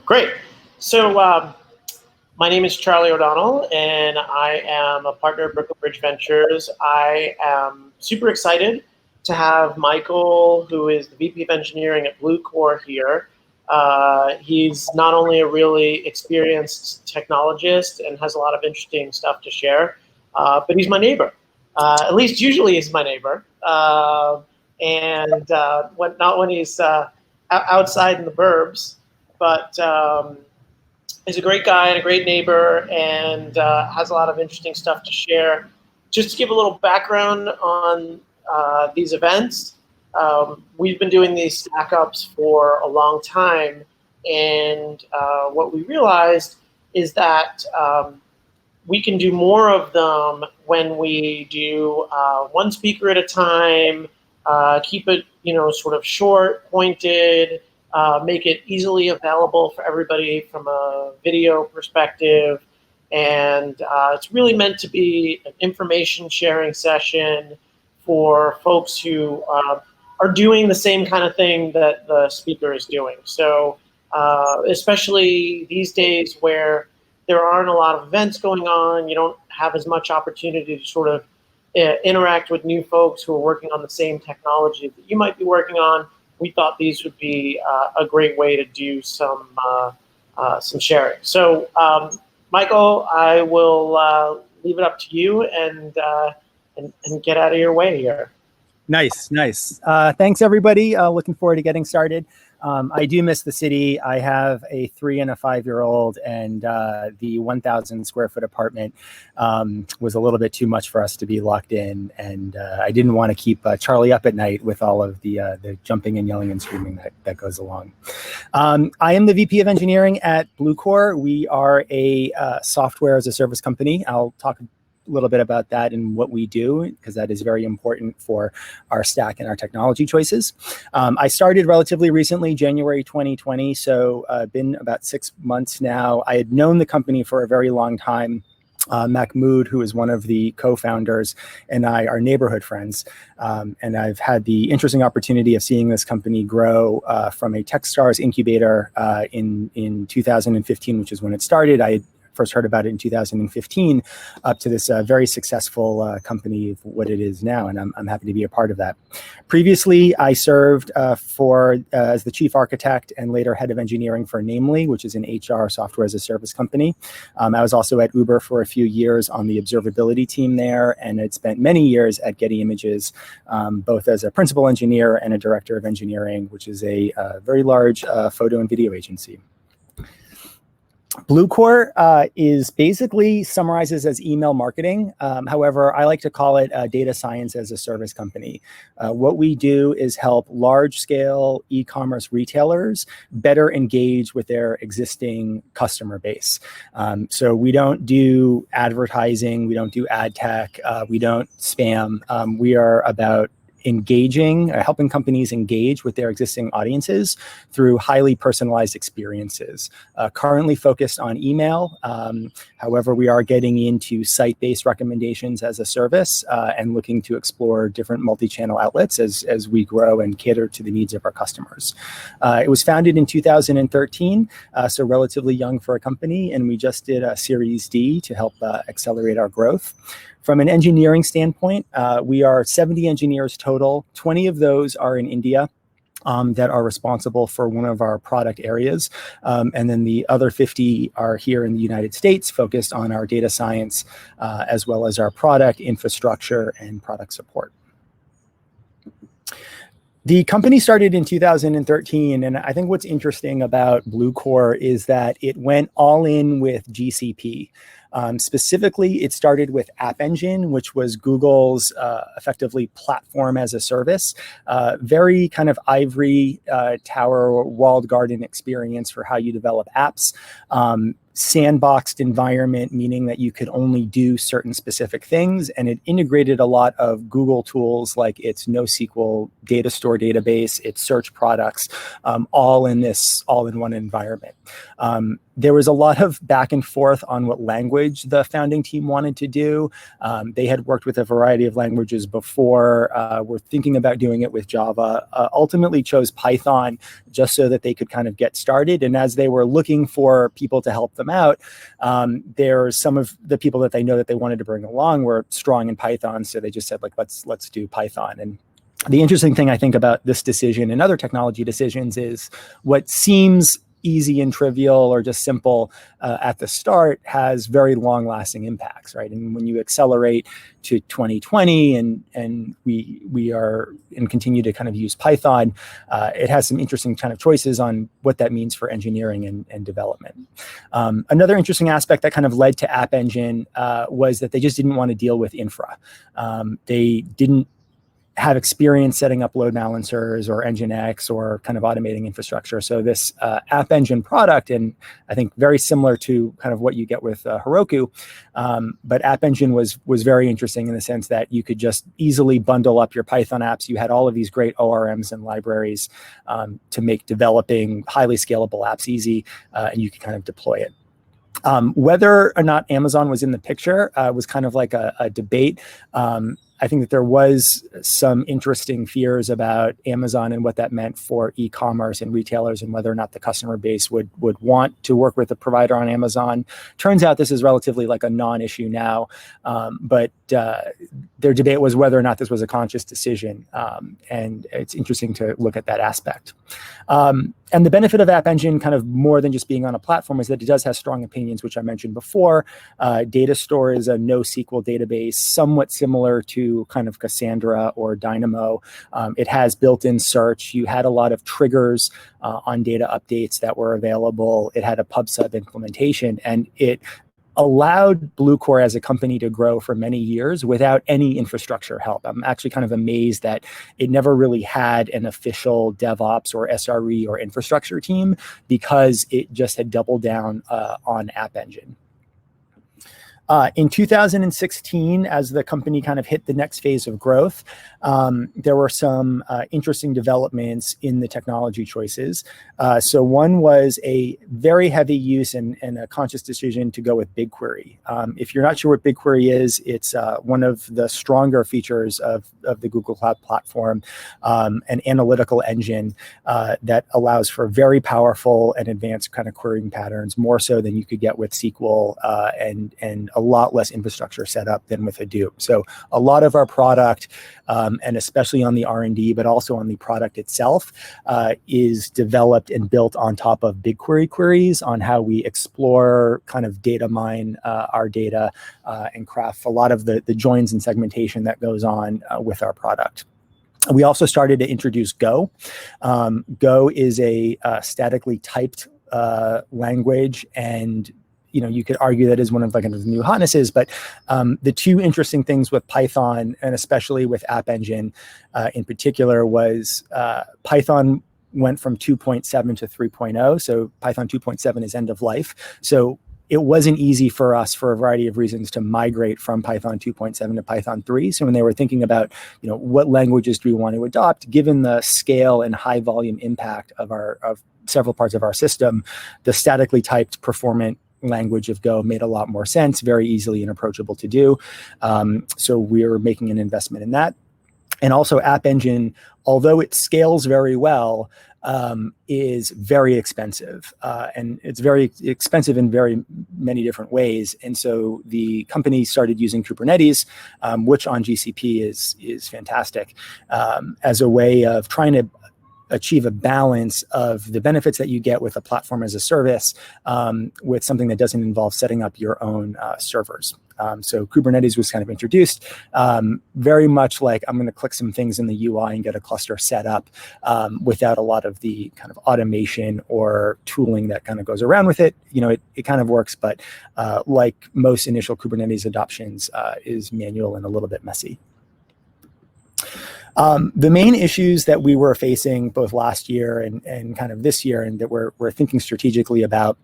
Great. So my name is Charlie O'Donnell, and I am a partner at Brooklyn Bridge Ventures. I am super excited to have Michael, who is the VP of Engineering at Bluecore here. He's not only a really experienced technologist and has a lot of interesting stuff to share, but he's my neighbor. At least usually he's my neighbor. Not when he's outside in the burbs, but he's a great guy and a great neighbor, and has a lot of interesting stuff to share. Just to give a little background on these events, we've been doing these StackUps for a long time, and what we realized is that we can do more of them when we do one speaker at a time, keep it sort of short, pointed, make it easily available for everybody from a video perspective. And it's really meant to be an information sharing session for folks who are doing the same kind of thing that the speaker is doing. So especially these days where there aren't a lot of events going on, you don't have as much opportunity to sort of interact with new folks who are working on the same technology that you might be working on. We thought these would be a great way to do some sharing. So, Michael, I will leave it up to you and get out of your way here. Nice. Thanks, everybody. Looking forward to getting started. I do miss the city. I have a 3 and a 5-year-old, and the 1,000 square foot apartment was a little bit too much for us to be locked in. And I didn't want to keep Charlie up at night with all of the jumping and yelling and screaming that goes along. I am the VP of Engineering at Bluecore. We are a software as a service company. I'll talk a little bit about that and what we do, because that is very important for our stack and our technology choices. I started relatively recently, January 2020, so been about 6 months now. I had known the company for a very long time. Mahmoud, who is one of the co-founders, and I are neighborhood friends. And I've had the interesting opportunity of seeing this company grow from a Techstars incubator in 2015, which is when it started. I first heard about it in 2015, up to this very successful company of what it is now, and I'm happy to be a part of that. Previously, I served as the chief architect and later head of engineering for Namely, which is an HR software as a service company. I was also at Uber for a few years on the observability team there, and had spent many years at Getty Images, both as a principal engineer and a director of engineering, which is a very large photo and video agency. Bluecore is basically summarizes as email marketing. However, I like to call it a data science as a service company. What we do is help large-scale e-commerce retailers better engage with their existing customer base. So we don't do advertising, we don't do ad tech, we don't spam. We are about helping companies engage with their existing audiences through highly personalized experiences. Currently focused on email. However, we are getting into site-based recommendations as a service and looking to explore different multi-channel outlets as we grow and cater to the needs of our customers. It was founded in 2013, so relatively young for a company, and we just did a Series D to help accelerate our growth. From an engineering standpoint, we are 70 engineers total. 20 of those are in India that are responsible for one of our product areas. And then the other 50 are here in the United States, focused on our data science, as well as our product infrastructure and product support. The company started in 2013, and I think what's interesting about Bluecore is that it went all in with GCP. Specifically, it started with App Engine, which was Google's effectively platform as a service. Very kind of ivory tower, walled garden experience for how you develop apps. Sandboxed environment, meaning that you could only do certain specific things, and it integrated a lot of Google tools like its NoSQL Datastore database, its search products, all in one environment. There was a lot of back and forth on what language the founding team wanted to do. They had worked with a variety of languages before, were thinking about doing it with Java, ultimately chose Python just so that they could kind of get started. And as they were looking for people to help them out, there's some of the people that they know that they wanted to bring along were strong in Python. So they just said, like, let's do Python. And the interesting thing I think about this decision and other technology decisions is what seems easy and trivial or just simple at the start has very long-lasting impacts, right? And when you accelerate to 2020 and we are and continue to kind of use Python, it has some interesting kind of choices on what that means for engineering and development. Another interesting aspect that kind of led to App Engine was that they just didn't want to deal with infra. They didn't have experience setting up load balancers or Nginx or kind of automating infrastructure. So this App Engine product, and I think very similar to kind of what you get with Heroku, but App Engine was very interesting in the sense that you could just easily bundle up your Python apps. You had all of these great ORMs and libraries to make developing highly scalable apps easy, and you could kind of deploy it. Whether or not Amazon was in the picture was kind of like a debate. I think that there was some interesting fears about Amazon and what that meant for e-commerce and retailers and whether or not the customer base would want to work with a provider on Amazon. Turns out this is relatively like a non-issue now, but their debate was whether or not this was a conscious decision. And it's interesting to look at that aspect. And the benefit of App Engine, kind of more than just being on a platform, is that it does have strong opinions, which I mentioned before. Datastore is a NoSQL database, somewhat similar to kind of Cassandra or Dynamo. It has built-in search. You had a lot of triggers on data updates that were available. It had a PubSub implementation, and it allowed Bluecore as a company to grow for many years without any infrastructure help. I'm actually kind of amazed that it never really had an official DevOps or SRE or infrastructure team because it just had doubled down on App Engine. In 2016, as the company kind of hit the next phase of growth, there were some interesting developments in the technology choices. So one was a very heavy use and a conscious decision to go with BigQuery. If you're not sure what BigQuery is, it's one of the stronger features of the Google Cloud Platform, an analytical engine that allows for very powerful and advanced kind of querying patterns, more so than you could get with SQL and a lot less infrastructure set up than with Hadoop. So a lot of our product, and especially on the R&D, but also on the product itself, is developed and built on top of BigQuery queries on how we explore, kind of data mine our data, and craft a lot of the joins and segmentation that goes on with our product. We also started to introduce Go. Go is a statically typed language, and you could argue that is one of like the new hotnesses, but the two interesting things with Python, and especially with App Engine in particular, was Python went from 2.7 to 3.0. So Python 2.7 is end of life. So it wasn't easy for us, for a variety of reasons, to migrate from Python 2.7 to Python 3. So when they were thinking about, what languages do we want to adopt, given the scale and high volume impact of several parts of our system, the statically typed performant language of Go made a lot more sense, very easily and approachable to do. So we're making an investment in that. And also App Engine, although it scales very well, is very expensive. And it's very expensive in very many different ways. And so the company started using Kubernetes, which on GCP is fantastic, as a way of trying to achieve a balance of the benefits that you get with a platform as a service with something that doesn't involve setting up your own servers. So Kubernetes was kind of introduced very much like I'm going to click some things in the UI and get a cluster set up without a lot of the kind of automation or tooling that kind of goes around with it. It kind of works, but like most initial Kubernetes adoptions is manual and a little bit messy. The main issues that we were facing both last year and kind of this year, and that we're thinking strategically about,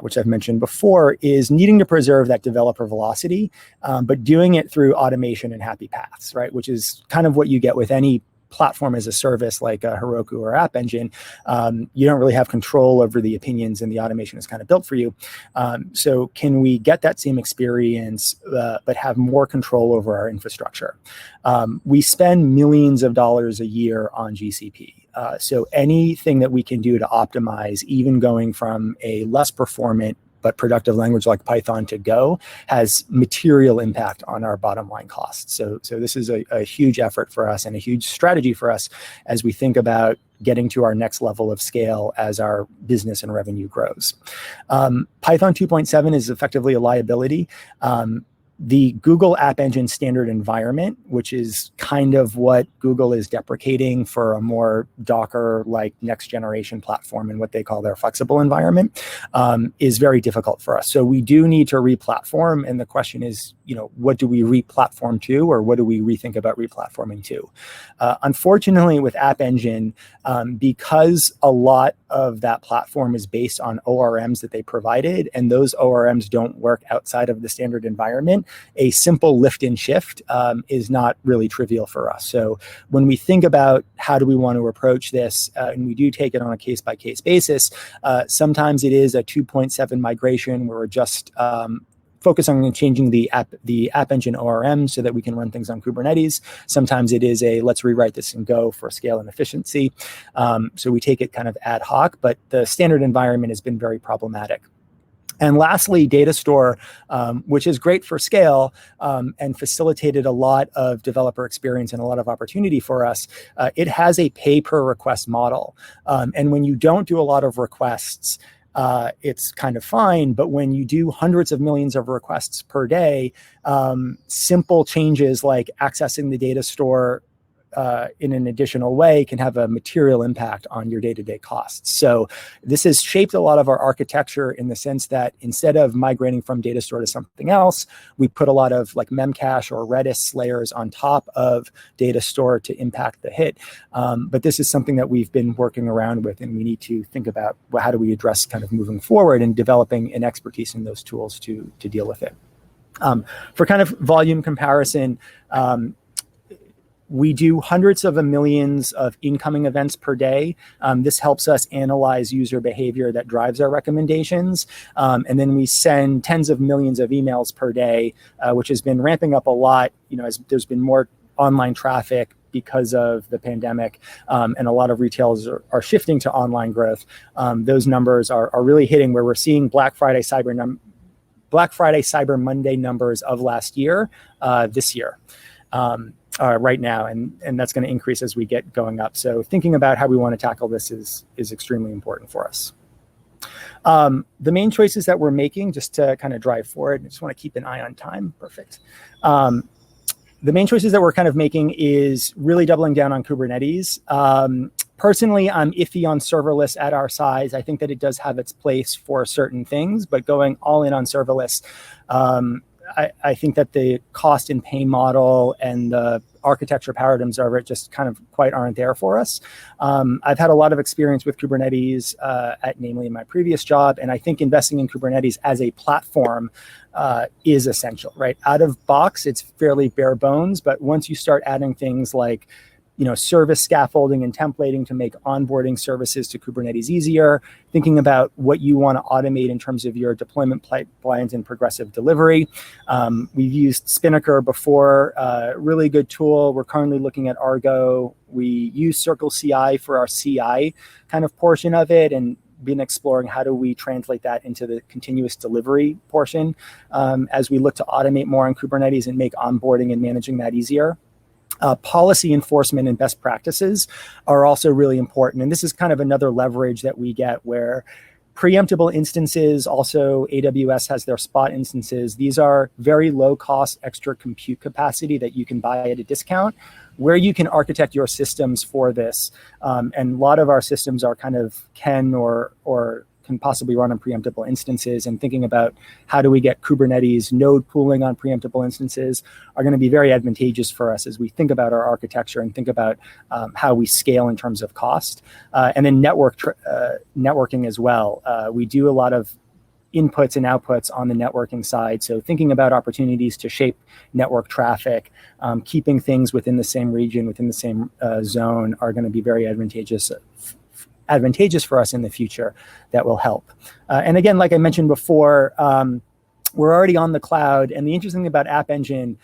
which I've mentioned before, is needing to preserve that developer velocity, but doing it through automation and happy paths, right? Which is kind of what you get with any platform as a service like a Heroku or App Engine, you don't really have control over the opinions, and the automation is kind of built for you. So can we get that same experience, but have more control over our infrastructure? We spend millions of dollars a year on GCP. So anything that we can do to optimize, even going from a less performant but productive language like Python to Go, has material impact on our bottom line costs. So this is a huge effort for us and a huge strategy for us as we think about getting to our next level of scale as our business and revenue grows. Python 2.7 is effectively a liability. The Google App Engine standard environment, which is kind of what Google is deprecating for a more Docker-like next generation platform and what they call their flexible environment, is very difficult for us. So we do need to re-platform, and the question is, what do we re-platform to, or what do we rethink about re-platforming to? Unfortunately, with App Engine, because a lot of that platform is based on ORMs that they provided, and those ORMs don't work outside of the standard environment, a simple lift and shift is not really trivial for us. So when we think about how do we want to approach this, and we do take it on a case-by-case basis, sometimes it is a 2.7 migration where we're just focus on changing the App Engine ORM so that we can run things on Kubernetes. Sometimes it is a let's rewrite this in Go for scale and efficiency. So we take it kind of ad hoc, but the standard environment has been very problematic. And lastly, Datastore, which is great for scale and facilitated a lot of developer experience and a lot of opportunity for us. It has a pay per request model. And when you don't do a lot of requests, it's kind of fine. But when you do hundreds of millions of requests per day, simple changes like accessing the data store in an additional way can have a material impact on your day-to-day costs. So this has shaped a lot of our architecture in the sense that instead of migrating from Datastore to something else, we put a lot of like Memcache or Redis layers on top of Datastore to impact the hit. But this is something that we've been working around with, and we need to think about how do we address kind of moving forward and developing an expertise in those tools to deal with it. For kind of volume comparison, we do hundreds of millions of incoming events per day. This helps us analyze user behavior that drives our recommendations. And then we send tens of millions of emails per day, which has been ramping up a lot, as there's been more online traffic because of the pandemic, and a lot of retailers are shifting to online growth. Those numbers are really hitting where we're seeing Black Friday, Cyber Monday numbers of last year, this year. Right now, and that's going to increase as we get going up. So thinking about how we want to tackle this is extremely important for us. The main choices that we're making, just to kind of drive forward, I just want to keep an eye on time. Perfect. The main choices that we're kind of making is really doubling down on Kubernetes. Personally, I'm iffy on serverless at our size. I think that it does have its place for certain things, but going all in on serverless, I think that the cost and pay model and the architecture paradigms of it just kind of quite aren't there for us. I've had a lot of experience with Kubernetes, namely in my previous job, and I think investing in Kubernetes as a platform is essential, right? Out of box, it's fairly bare bones, but once you start adding things like service scaffolding and templating to make onboarding services to Kubernetes easier, thinking about what you want to automate in terms of your deployment pipelines and progressive delivery. We've used Spinnaker before, really good tool. We're currently looking at Argo. We use Circle CI for our CI kind of portion of it, and been exploring how do we translate that into the continuous delivery portion as we look to automate more on Kubernetes and make onboarding and managing that easier. Policy enforcement and best practices are also really important. And this is kind of another leverage that we get where preemptible instances, also AWS has their spot instances. These are very low cost extra compute capacity that you can buy at a discount where you can architect your systems for this. And a lot of our systems are kind of can possibly run on preemptible instances, and thinking about how do we get Kubernetes node pooling on preemptible instances are going to be very advantageous for us as we think about our architecture and think about how we scale in terms of cost. And then networking as well. We do a lot of inputs and outputs on the networking side. So thinking about opportunities to shape network traffic, keeping things within the same region, within the same zone are going to be very advantageous for us in the future. That will help. And again, like I mentioned before, we're already on the cloud. And the interesting thing about App Engine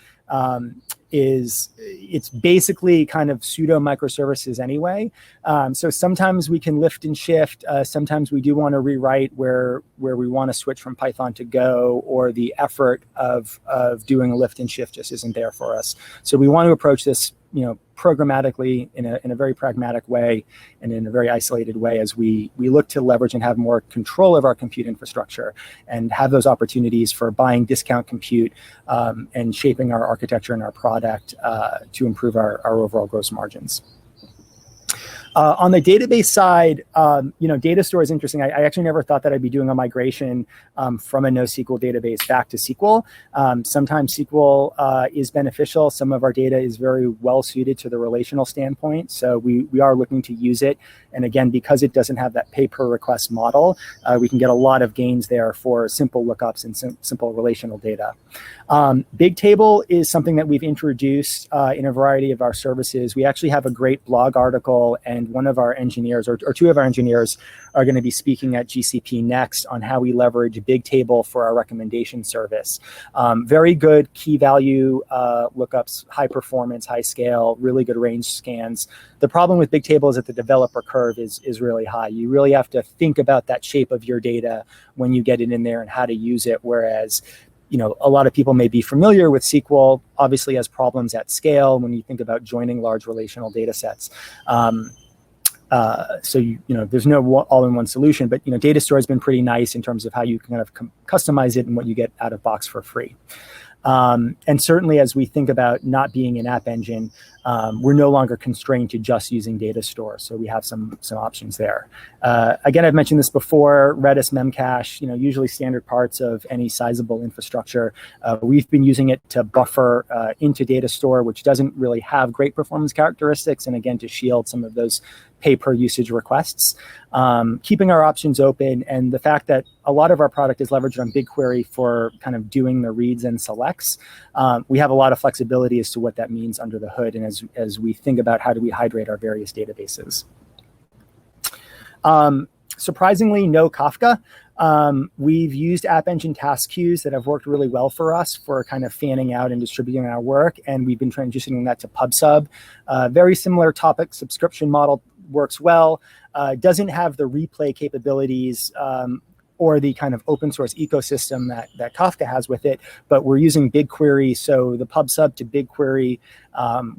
is it's basically kind of pseudo microservices anyway. So sometimes we can lift and shift. Sometimes we do want to rewrite where we want to switch from Python to Go, or the effort of doing a lift and shift just isn't there for us. So we want to approach this, programmatically in a very pragmatic way and in a very isolated way as we look to leverage and have more control of our compute infrastructure and have those opportunities for buying discount compute and shaping our architecture and our product to improve our overall gross margins. On the database side, Datastore is interesting. I actually never thought that I'd be doing a migration from a NoSQL database back to SQL. Sometimes SQL is beneficial. Some of our data is very well suited to the relational standpoint. So we are looking to use it. And again, because it doesn't have that pay per request model, we can get a lot of gains there for simple lookups and simple relational data. Bigtable is something that we've introduced in a variety of our services. We actually have a great blog article, and one of our engineers, or two of our engineers, are going to be speaking at GCP next on how we leverage Bigtable for our recommendation service. Very good key value lookups, high performance, high scale, really good range scans. The problem with Bigtable is that the developer curve is really high. You really have to think about that shape of your data when you get it in there and how to use it, whereas a lot of people may be familiar with SQL, obviously has problems at scale when you think about joining large relational data sets. So there's no all-in-one solution, but Datastore has been pretty nice in terms of how you can kind of customize it and what you get out of box for free. And certainly as we think about not being an App Engine, we're no longer constrained to just using Datastore. So we have some options there. Again, I've mentioned this before, Redis Memcache, usually standard parts of any sizable infrastructure. We've been using it to buffer into Datastore, which doesn't really have great performance characteristics. And again, to shield some of those pay per usage requests, keeping our options open, and the fact that a lot of our product is leveraged on BigQuery for kind of doing the reads and selects. We have a lot of flexibility as to what that means under the hood, and as we think about how do we hydrate our various databases. Surprisingly, no Kafka. We've used App Engine task queues that have worked really well for us for kind of fanning out and distributing our work, and we've been transitioning that to PubSub. Very similar topic subscription model, works well, doesn't have the replay capabilities or the kind of open source ecosystem that Kafka has with it, but we're using BigQuery, so the PubSub to BigQuery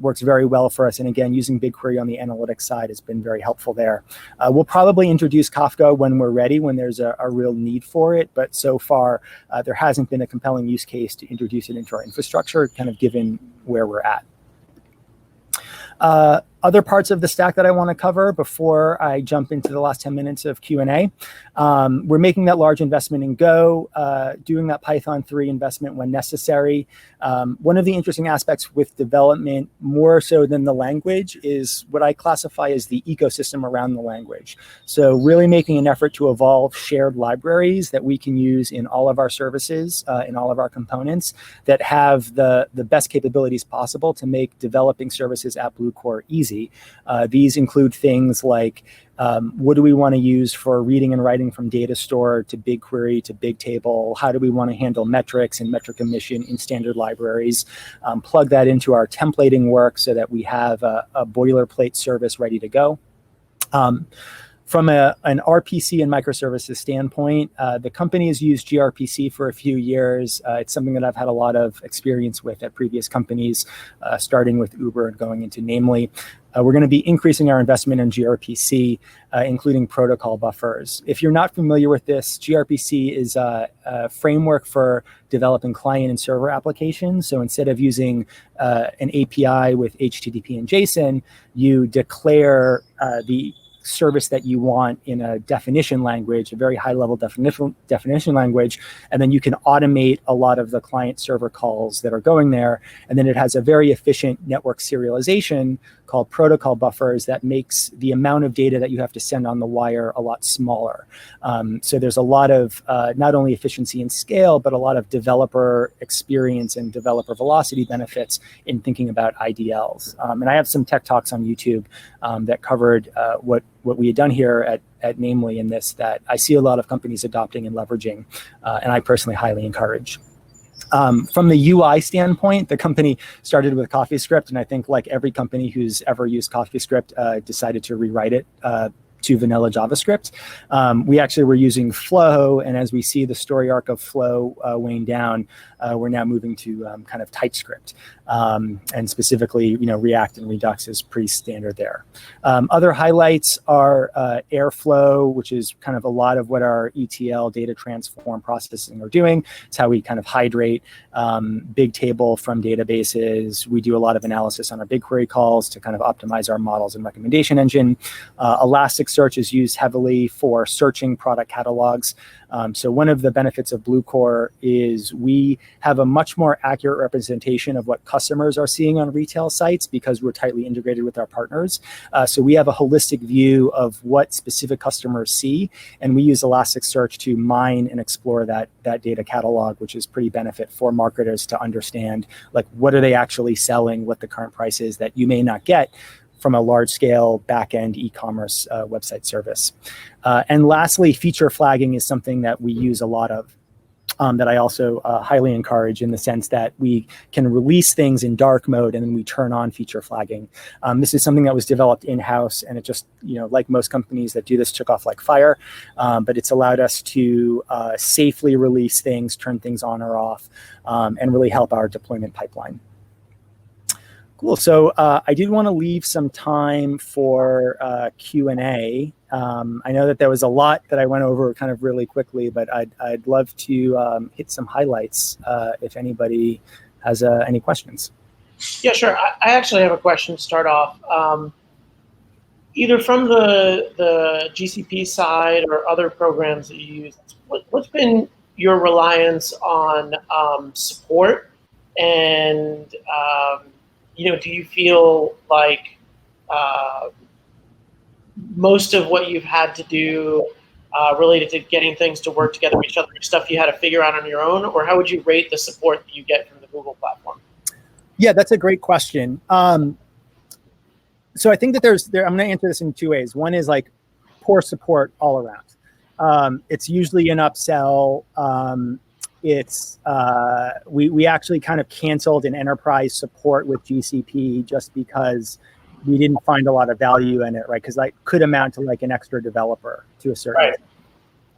works very well for us. And again, using BigQuery on the analytics side has been very helpful there. We'll probably introduce Kafka when we're ready, when there's a real need for it, but so far there hasn't been a compelling use case to introduce it into our infrastructure, kind of given where we're at. Other parts of the stack that I want to cover before I jump into the last 10 minutes of Q&A. We're making that large investment in Go, doing that Python 3 investment when necessary. One of the interesting aspects with development, more so than the language, is what I classify as the ecosystem around the language. So really making an effort to evolve shared libraries that we can use in all of our services, in all of our components, that have the best capabilities possible to make developing services at Bluecore easy. These include things like what do we want to use for reading and writing from Datastore to BigQuery to Bigtable? How do we want to handle metrics and metric emission in standard libraries? Plug that into our templating work so that we have a boilerplate service ready to go. From an RPC and microservices standpoint, the company has used gRPC for a few years. It's something that I've had a lot of experience with at previous companies, starting with Uber and going into Namely. We're going to be increasing our investment in gRPC, including protocol buffers. If you're not familiar with this, gRPC is a framework for developing client and server applications. So instead of using an API with HTTP and JSON, you declare the service that you want in a definition language, a very high-level definition language, and then you can automate a lot of the client-server calls that are going there. And then it has a very efficient network serialization called protocol buffers that makes the amount of data that you have to send on the wire a lot smaller. So there's a lot of not only efficiency and scale, but a lot of developer experience and developer velocity benefits in thinking about IDLs. And I have some tech talks on YouTube that covered what we had done here at Namely in this that I see a lot of companies adopting and leveraging, and I personally highly encourage. From the UI standpoint, the company started with CoffeeScript, and I think like every company who's ever used CoffeeScript decided to rewrite it to vanilla JavaScript. We actually were using Flow, and as we see the story arc of Flow wane down, we're now moving to kind of TypeScript, and specifically, React and Redux is pretty standard there. Other highlights are Airflow, which is kind of a lot of what our ETL data transform processing are doing. It's how we kind of hydrate big table from databases. We do a lot of analysis on our BigQuery calls to kind of optimize our models and recommendation engine. Elasticsearch is used heavily for searching product catalogs. So one of the benefits of Bluecore is we have a much more accurate representation of what customers are seeing on retail sites because we're tightly integrated with our partners. So we have a holistic view of what specific customers see, and we use Elasticsearch to mine and explore that data catalog, which is pretty benefit for marketers to understand like what are they actually selling, what the current price is that you may not get from a large-scale back-end e-commerce website service. And lastly, feature flagging is something that we use a lot of, that I also highly encourage in the sense that we can release things in dark mode and then we turn on feature flagging. This is something that was developed in-house, and it just, like most companies that do this, took off like fire. But it's allowed us to safely release things, turn things on or off, and really help our deployment pipeline. Cool. So I did want to leave some time for Q&A. I know that there was a lot that I went over kind of really quickly, but I'd love to hit some highlights if anybody has any questions. Yeah, sure. I actually have a question to start off. Either from the GCP side or other programs that you use, what's been your reliance on support? And do you feel like most of what you've had to do related to getting things to work together with each other, stuff you had to figure out on your own, or how would you rate the support that you get from the Google platform? Yeah, that's a great question. So I think that I'm going to answer this in two ways. One is like poor support all around. It's usually an upsell. We actually kind of canceled an enterprise support with GCP just because we didn't find a lot of value in it, right? Because that could amount to like an extra developer to a certain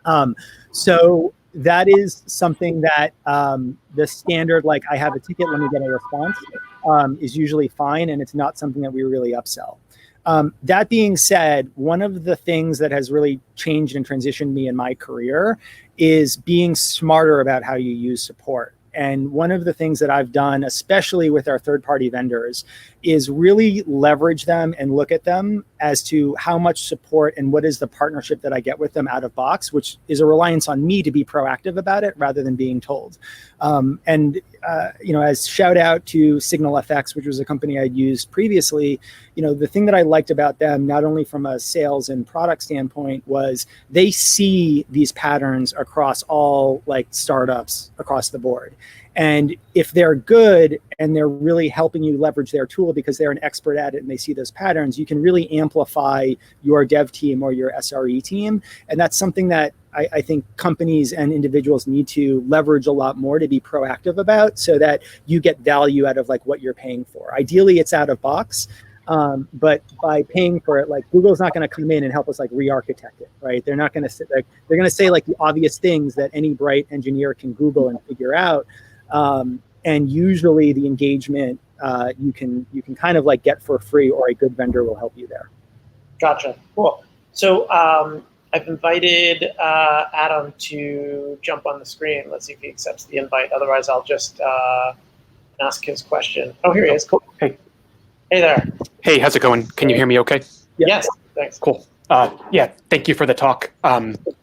extent. So that is something that the standard, like I have a ticket, let me get a response, is usually fine, and it's not something that we really upsell. That being said, one of the things that has really changed and transitioned me in my career is being smarter about how you use support. And one of the things that I've done, especially with our third-party vendors, is really leverage them and look at them as to how much support and what is the partnership that I get with them out of box, which is a reliance on me to be proactive about it rather than being told. As shout out to SignalFX, which was a company I'd used previously, the thing that I liked about them, not only from a sales and product standpoint, was they see these patterns across all like startups across the board. And if they're good and they're really helping you leverage their tool because they're an expert at it and they see those patterns, you can really amplify your dev team or your SRE team. And that's something that I think companies and individuals need to leverage a lot more to be proactive about so that you get value out of like what you're paying for. Ideally, it's out of box. But by paying for it, like Google's not going to come in and help us like re-architect it, right? They're not going to sit like, they're going to say like the obvious things that any bright engineer can Google and figure out. And usually the engagement you can kind of like get for free, or a good vendor will help you there. Gotcha. Cool. So I've invited Adam to jump on the screen. Let's see if he accepts the invite. Otherwise, I'll just ask his question. Oh, here he is. Cool. Hey. Hey there. Hey, how's it going? Can you hear me okay? Yes. Thanks. Cool. Yeah, thank you for the talk.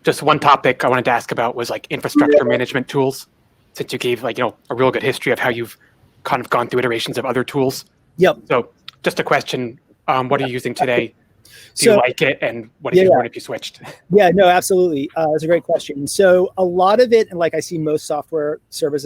Just one topic I wanted to ask about was like infrastructure management tools, since you gave like, a real good history of how you've kind of gone through iterations of other tools. Yep. So just a question, What are you using today? Do So- you like it? And what if you weren't if you switched? Yeah, no, absolutely. That's a great question. So a lot of it, and like I see most software as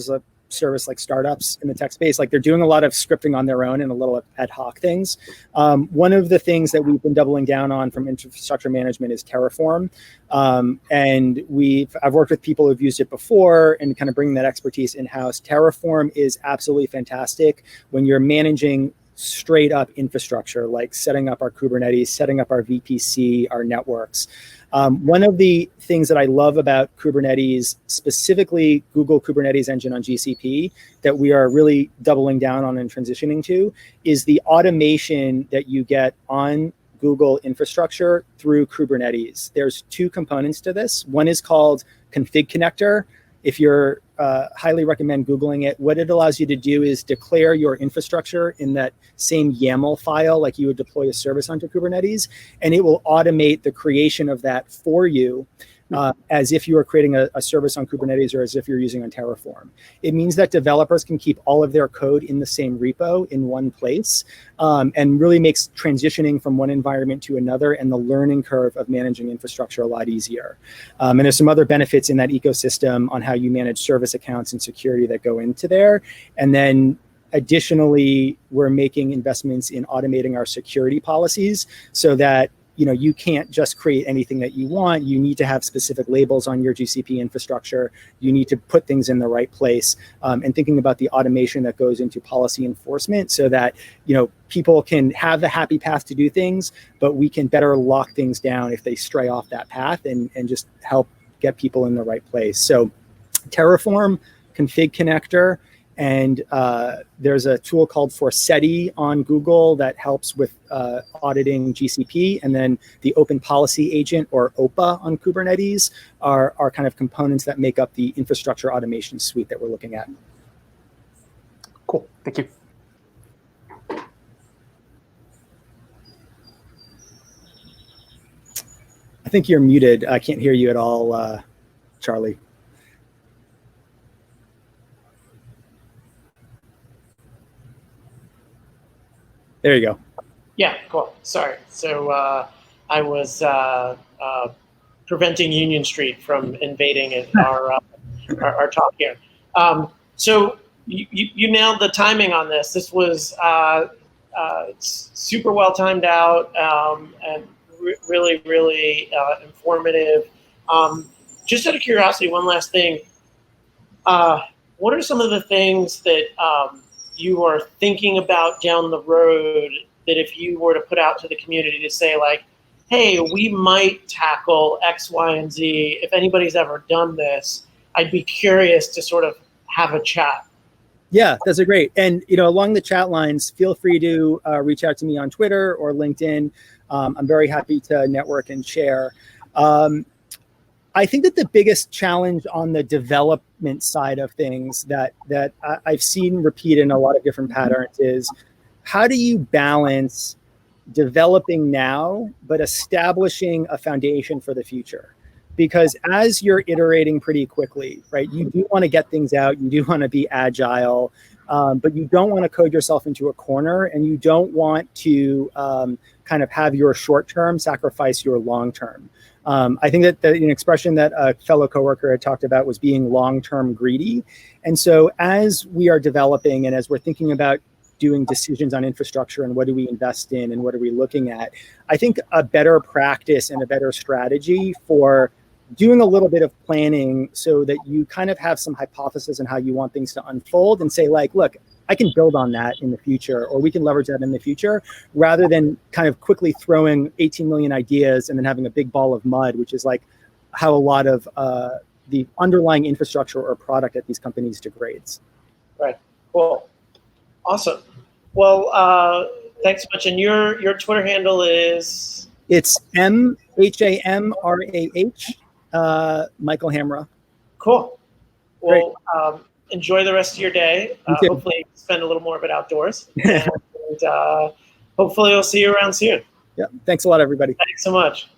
a service like startups in the tech space, like they're doing a lot of scripting on their own and a little ad hoc things. One of the things that we've been doubling down on from infrastructure management is Terraform. And I've worked with people who've used it before and kind of bringing that expertise in-house. Terraform is absolutely fantastic when you're managing straight up infrastructure, like setting up our Kubernetes, setting up our VPC, our networks. One of the things that I love about Kubernetes, specifically Google Kubernetes Engine on GCP, that we are really doubling down on and transitioning to, is the automation that you get on Google infrastructure through Kubernetes. There's two components to this. One is called Config Connector. If you're highly recommend Googling it. What it allows you to do is declare your infrastructure in that same YAML file like you would deploy a service onto Kubernetes, and it will automate the creation of that for you as if you were creating a service on Kubernetes or as if you're using on Terraform. It means that developers can keep all of their code in the same repo in one place, and really makes transitioning from one environment to another and the learning curve of managing infrastructure a lot easier. And there's some other benefits in that ecosystem on how you manage service accounts and security that go into there. And then additionally, we're making investments in automating our security policies so that you can't just create anything that you want. You need to have specific labels on your GCP infrastructure. You need to put things in the right place, and thinking about the automation that goes into policy enforcement so that, people can have the happy path to do things, but we can better lock things down if they stray off that path and just help get people in the right place. So Terraform, Config Connector, and there's a tool called Forseti on Google that helps with auditing GCP. And then the Open Policy Agent, or OPA, on Kubernetes are kind of components that make up the infrastructure automation suite that we're looking at. Cool. Thank you. I think you're muted. I can't hear you at all, Charlie. There you go. Yeah, cool. Sorry. So I was preventing Union Street from invading our talk here. So you nailed the timing on this. This was super well timed out, and really, really informative. Just out of curiosity, one last thing. What are some of the things that you are thinking about down the road that if you were to put out to the community to say, like, hey, we might tackle X, Y, and Z. If anybody's ever done this, I'd be curious to sort of have a chat. Yeah, that's great. And, along the chat lines, feel free to reach out to me on Twitter or LinkedIn. I'm very happy to network and share. I think that the biggest challenge on the development side of things that I've seen repeat in a lot of different patterns is, how do you balance developing now, but establishing a foundation for the future? Because as you're iterating pretty quickly, right, you do want to get things out, you do want to be agile, but you don't want to code yourself into a corner, and you don't want to kind of have your short-term sacrifice your long-term. I think that an expression that a fellow coworker had talked about was being long-term greedy. And so as we are developing and as we're thinking about doing decisions on infrastructure and what do we invest in and what are we looking at, I think a better practice and a better strategy for doing a little bit of planning so that you kind of have some hypothesis on how you want things to unfold and say, like, look, I can build on that in the future, or we can leverage that in the future, rather than kind of quickly throwing 18 million ideas and then having a big ball of mud, which is like how a lot of the underlying infrastructure or product at these companies degrades. Right. Cool. Awesome. Well, thanks so much. And your Twitter handle is? It's MHAMRAH, Michael Hamrah. Cool. Well, enjoy the rest of your day. Hopefully spend a little more of it outdoors. And hopefully we'll see you around soon. Yeah. Thanks a lot, everybody. Thanks so much.